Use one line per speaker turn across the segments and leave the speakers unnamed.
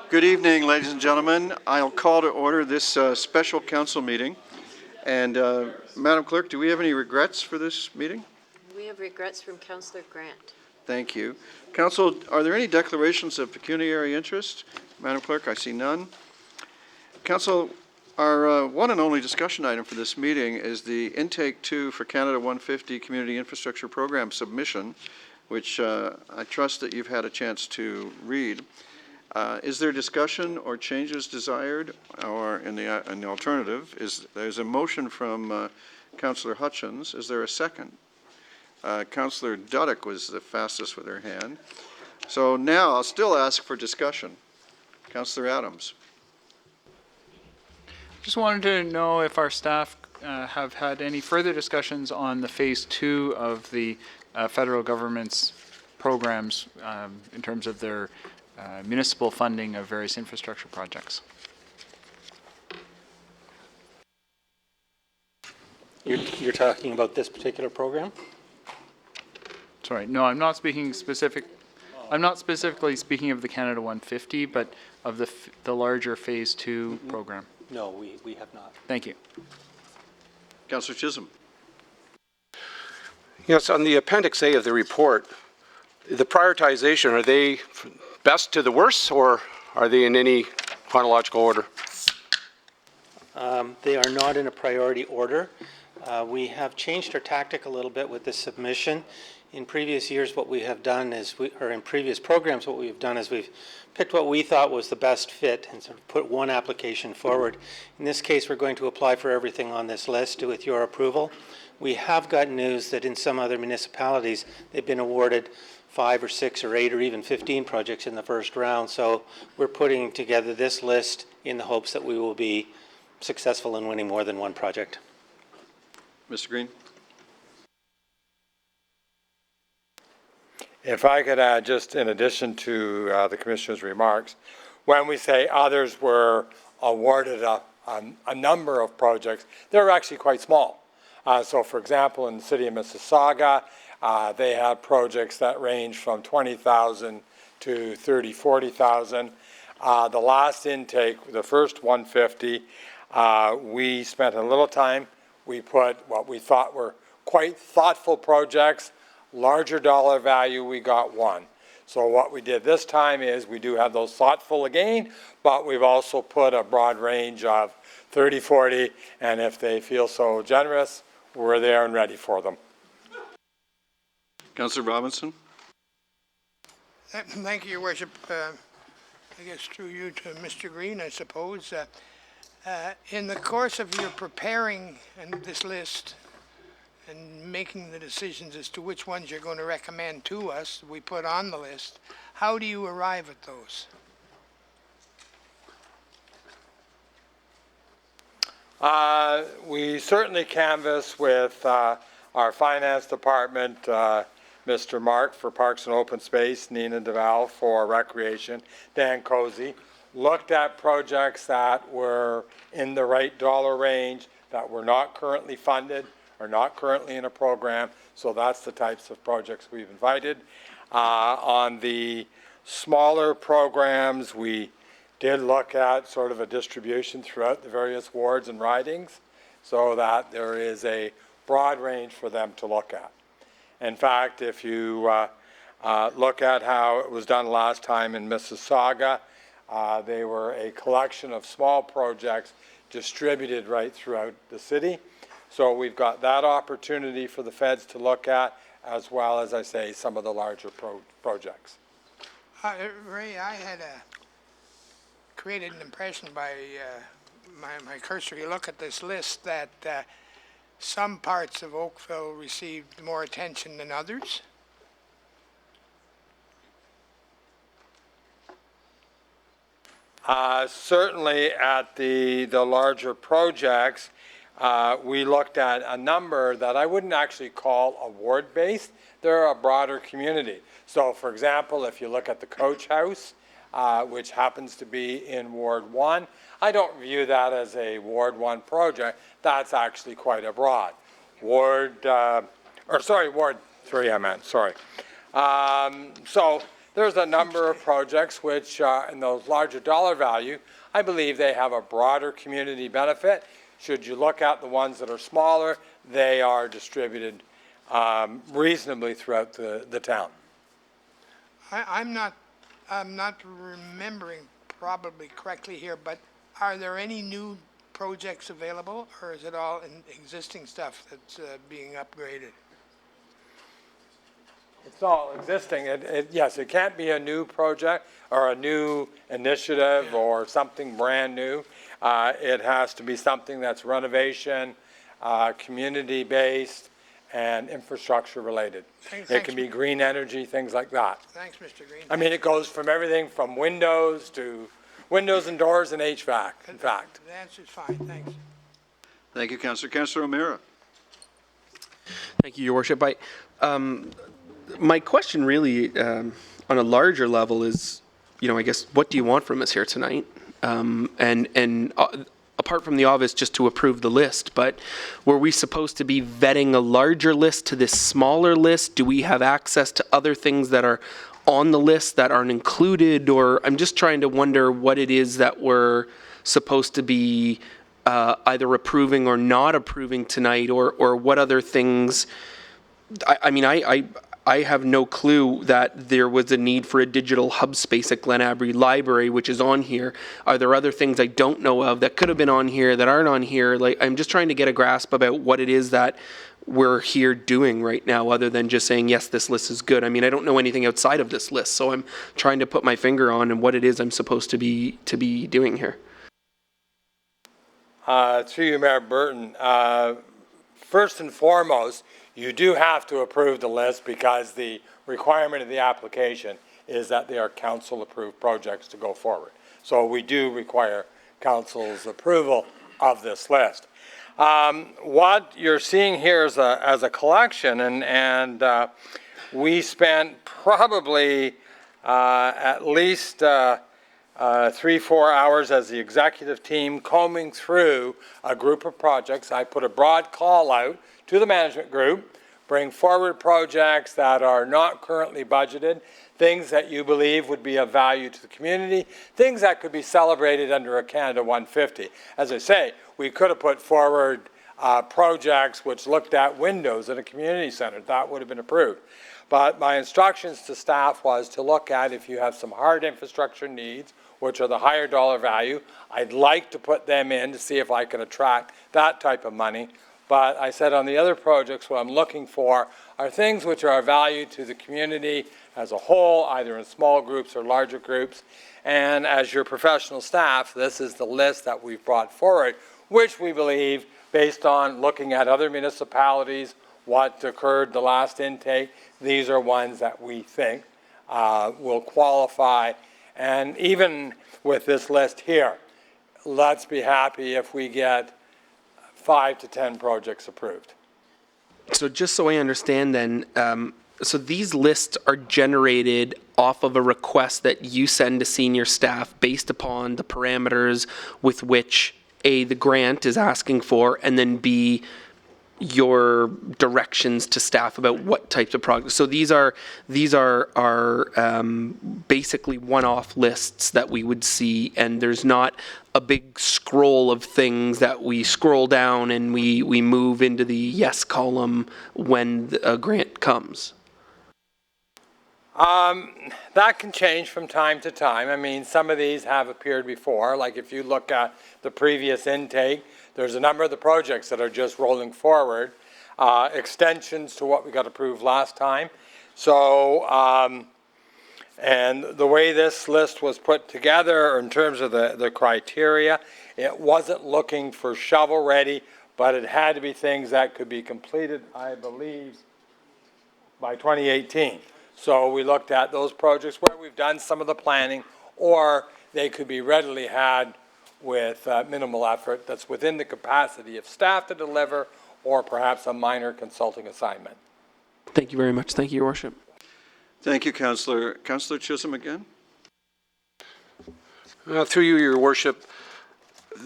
Good evening, ladies and gentlemen. I'll call to order this special council meeting. And Madam Clerk, do we have any regrets for this meeting?
We have regrets from Councillor Grant.
Thank you. Council, are there any declarations of pecuniary interest? Madam Clerk, I see none. Council, our one and only discussion item for this meeting is the Intake 2 for Canada 150 Community Infrastructure Program submission, which I trust that you've had a chance to read. Is there discussion or changes desired, or in the alternative, there's a motion from Councillor Hutchins. Is there a second? Councillor Duddick was the fastest with her hand. So now I'll still ask for discussion. Councillor Adams.
Just wanted to know if our staff have had any further discussions on the phase 2 of the federal government's programs in terms of their municipal funding of various infrastructure projects.
You're talking about this particular program?
Sorry, no, I'm not speaking I'm not specifically speaking of the Canada 150, but of the larger phase 2 program.
No, we have not.
Thank you.
Councillor Chisholm.
Yes, on the Appendix A of the report, the prioritization, are they best to the worst, or are they in any chronological order?
They are not in a priority order. We have changed our tactic a little bit with this submission. In previous years, what we have done is, or in previous programs, what we've done is we've picked what we thought was the best fit and sort of put one application forward. In this case, we're going to apply for everything on this list with your approval. We have got news that in some other municipalities, they've been awarded 5 or 6 or 8 or even 15 projects in the first round. So we're putting together this list in the hopes that we will be successful in winning more than one project.
Mr. Green.
If I could add, just in addition to the Commissioner's remarks, when we say others were awarded a number of projects, they're actually quite small. So for example, in the city of Mississauga, they have projects that range from 20,000 to 30, 40,000. The last intake, the first 150, we spent a little time. We put what we thought were quite thoughtful projects, larger dollar value, we got 1. So what we did this time is we do have those thoughtful again, but we've also put a broad range of 30, 40, and if they feel so generous, we're there and ready for them.
Councillor Robinson.
Thank you, Your Worship. I guess through you to Mr. Green, I suppose. In the course of your preparing this list and making the decisions as to which ones you're going to recommend to us, we put on the list, how do you arrive at those?
We certainly canvass with our finance department, Mr. Mark for Parks and Open Space, Nina DeVal for Recreation, Dan Cozy, looked at projects that were in the right dollar range, that were not currently funded, are not currently in a program, so that's the types of projects we've invited. On the smaller programs, we did look at sort of a distribution throughout the various wards and ridings so that there is a broad range for them to look at. In fact, if you look at how it was done last time in Mississauga, they were a collection of small projects distributed right throughout the city. So we've got that opportunity for the feds to look at, as well as, I say, some of the larger projects.
Ray, I had created an impression by my cursory look at this list that some parts of Oakville received more attention than others.
Certainly at the larger projects, we looked at a number that I wouldn't actually call award-based. They're a broader community. So for example, if you look at the Coach House, which happens to be in Ward 1, I don't view that as a Ward 1 project. That's actually quite a broad. Ward 3 I meant, sorry. So there's a number of projects which, in those larger dollar value, I believe they have a broader community benefit. Should you look at the ones that are smaller, they are distributed reasonably throughout the town.
I'm not remembering probably correctly here, but are there any new projects available, or is it all in existing stuff that's being upgraded?
It's all existing. Yes, it can't be a new project or a new initiative or something brand new. It has to be something that's renovation, community-based, and infrastructure related. It can be green energy, things like that.
Thanks, Mr. Green.
I mean, it goes from everything from windows to windows and doors and HVAC, in fact.
The answer's fine, thanks.
Thank you, Councillor. Councillor O'Meara.
Thank you, Your Worship. My question really, on a larger level is, I guess, what do you want from us here tonight? Apart from the obvious, just to approve the list, but were we supposed to be vetting a larger list to this smaller list? Do we have access to other things that are on the list that aren't included? Or I'm just trying to wonder what it is that we're supposed to be either approving or not approving tonight, or what other things. I have no clue that there was a need for a digital hub space at Glen Abbey Library, which is on here. Are there other things I don't know of that could have been on here that aren't on here? Like, I'm just trying to get a grasp about what it is that we're here doing right now, other than just saying, yes, this list is good. I mean, I don't know anything outside of this list, so I'm trying to put my finger on what it is I'm supposed to be doing here.
Through you, Mayor Burton, first and foremost, you do have to approve the list because the requirement of the application is that they are council-approved projects to go forward. So we do require council's approval of this list. What you're seeing here is as a collection, and we spent probably at least 3-4 hours as the executive team combing through a group of projects. I put a broad call out to the management group, bring forward projects that are not currently budgeted, things that you believe would be of value to the community, things that could be celebrated under a Canada 150. As I say, we could have put forward projects which looked at windows in a community center. That would have been approved. But my instructions to staff was to look at if you have some hard infrastructure needs, which are the higher dollar value. I'd like to put them in to see if I can attract that type of money. But I said on the other projects, what I'm looking for are things which are of value to the community as a whole, either in small groups or larger groups. And as your professional staff, this is the list that we've brought forward, which we believe, based on looking at other municipalities, what occurred the last intake, these are ones that we think will qualify. And even with this list here, let's be happy if we get 5 to 10 projects approved.
So just so I understand then, so these lists are generated off of a request that you send to senior staff based upon the parameters with which A, the grant is asking for, and then B, your directions to staff about what types of projects. So these are basically one-off lists that we would see, and there's not a big scroll of things that we scroll down and we move into the yes column when a grant comes.
That can change from time to time. I mean, some of these have appeared before. Like if you look at the previous intake, there's a number of the projects that are just rolling forward, extensions to what we got approved last time. So, and the way this list was put together in terms of the criteria, it wasn't looking for shovel ready, but it had to be things that could be completed, I believe, by 2018. So we looked at those projects where we've done some of the planning, or they could be readily had with minimal effort that's within the capacity of staff to deliver, or perhaps a minor consulting assignment.
Thank you very much. Thank you, Your Worship.
Thank you, Councillor. Councillor Chisholm again.
Through you, Your Worship,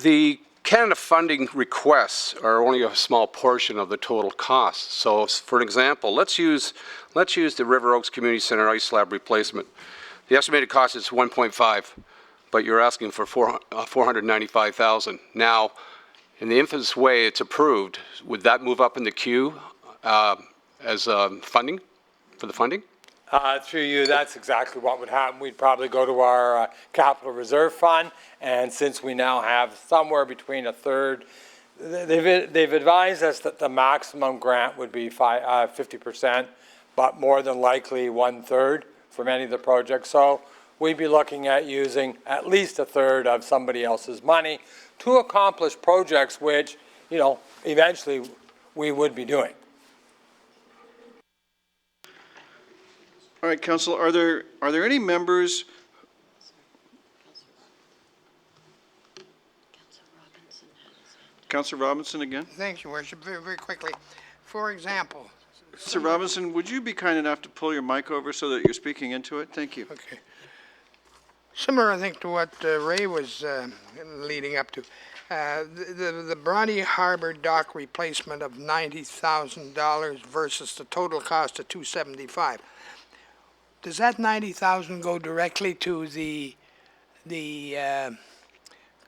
the Canada funding requests are only a small portion of the total cost. So, for example, let's use the River Oaks Community Center ice slab replacement. The estimated cost is 1.5, but you're asking for 495,000. Now, in the infamous way it's approved, would that move up in the queue as funding, for the funding?
Through you, that's exactly what would happen. We'd probably go to our capital reserve fund, and since we now have somewhere between a third, they've advised us that the maximum grant would be 50%, but more than likely 1/3 for many of the projects. So we'd be looking at using at least a third of somebody else's money to accomplish projects which, you know, eventually we would be doing.
All right, Council, are there any members, Councilor Robinson again?
Thank you, Worship. Very, very quickly. For example.
Mr. Robinson, would you be kind enough to pull your mic over so that you're speaking into it? Thank you.
Okay. Similar, I think, to what Ray was leading up to. The Bronte Harbor dock replacement of $90,000 versus the total cost of $275,000. Does that $90,000 go directly to the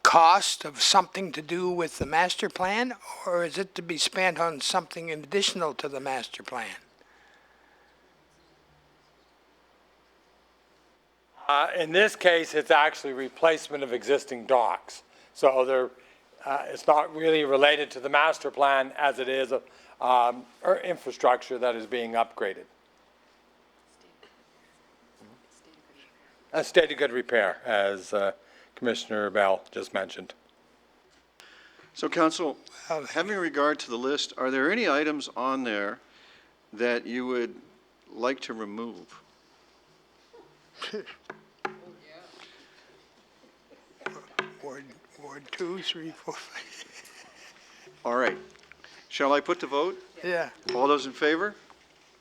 cost of something to do with the master plan, or is it to be spent on something additional to the master plan?
In this case, it's actually replacement of existing docks. So it's not really related to the master plan as it is infrastructure that is being upgraded. A state of good repair, as Commissioner Bell just mentioned.
So, Council, having regard to the list, are there any items on there that you would like to remove?
Ward 2, 3, 4, 5.
All right. Shall I put to vote?
Yeah.
All those in favor?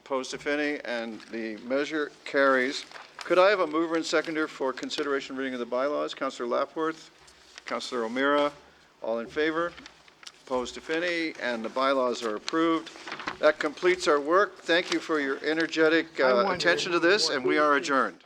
Opposed, if any, and the measure carries. Could I have a mover and seconder for consideration reading of the bylaws? Councillor Lapworth, Councillor O'Meara, all in favor? Opposed, if any, and the bylaws are approved. That completes our work. Thank you for your energetic attention to this, and we are adjourned.